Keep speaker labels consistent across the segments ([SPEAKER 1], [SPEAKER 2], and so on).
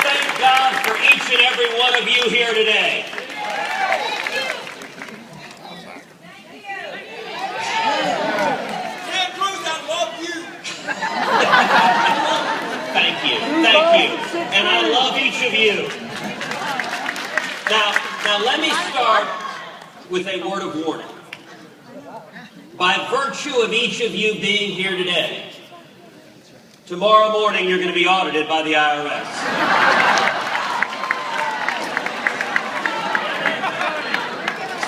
[SPEAKER 1] thank God for each and every one of you here today.
[SPEAKER 2] Cruz, I love you.
[SPEAKER 1] Thank you. And I love each of you. Now let me start with a word of warning. By virtue of each of you being here today, tomorrow morning you're going to be audited by the IRS.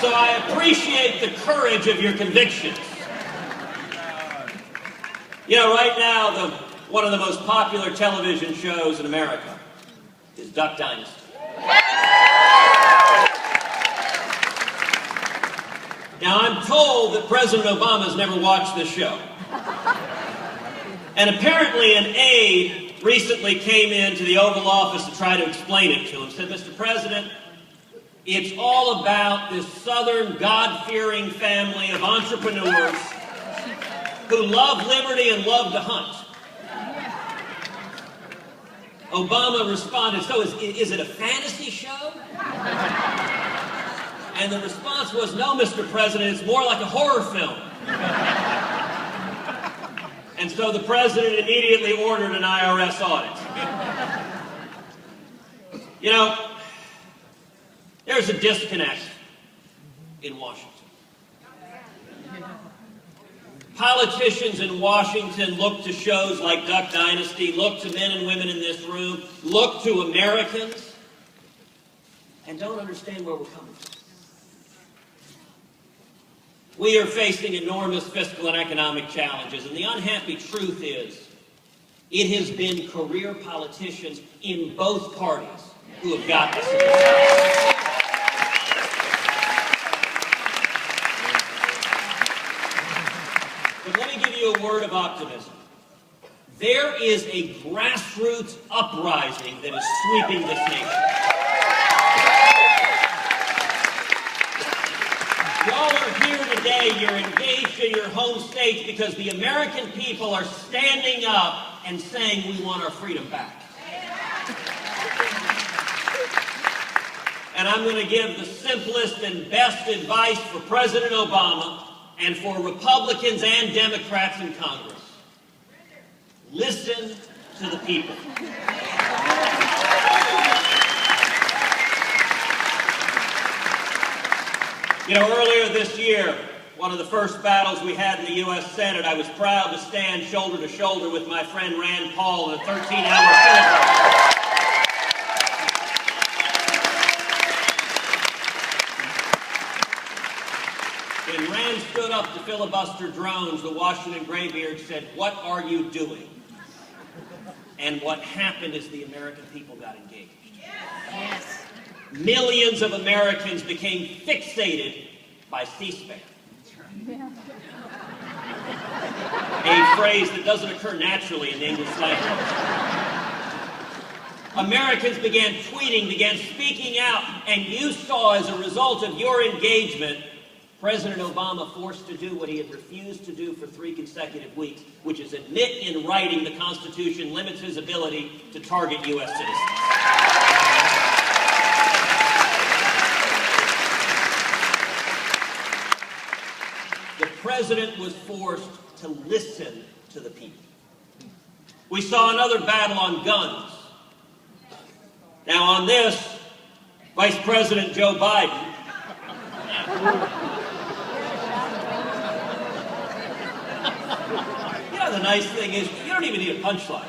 [SPEAKER 1] So I appreciate the courage of your convictions. You know, right now, one of the most popular television shows in America is Duck Dynasty. Now, I'm told that President Obama's never watched this show. And apparently an aide recently came into the Oval Office to try to explain it to him. Said, Mr. President, it's all about this Southern God-fearing family of entrepreneurs who love liberty and love to hunt. Obama responded, so is it a fantasy show? And the response was, no, Mr. President, it's more like a horror film. And so the president immediately ordered an IRS audit. You know, there's a disconnect in Washington. Politicians in Washington look to shows like Duck Dynasty, look to men and women in this room, look to Americans, and don't understand where we're coming from. We are facing enormous fiscal and economic challenges, and the unhappy truth is, it has been career politicians in both parties who have got us in this house. But let me give you a word of optimism. There is a grassroots uprising that is sweeping this nation. Y'all are here today, you're engaged in your home states because the American people are standing up and saying we want our freedom back. And I'm going to give the simplest and best advice for President Obama and for Republicans and Democrats in Congress. Listen to the people. You know, earlier this year, one of the first battles we had in the U.S. Senate, I was proud to stand shoulder to shoulder with my friend Rand Paul in a 13-hour filibuster. When Rand stood up to filibuster drones, the Washington Graybeard said, "What are you doing?" And what happened is the American people got engaged. Yes. Millions of Americans became fixated by C-SPAN. A phrase that doesn't occur naturally in the English language. Americans began tweeting, began speaking out, and you saw as a result of your engagement, President Obama forced to do what he had refused to do for 3 consecutive weeks, which is admit in writing the Constitution limits his ability to target U.S. citizens. The president was forced to listen to the people. We saw another battle on guns. Now on this, Vice President Joe Biden the nice thing is, you don't even need a punchline.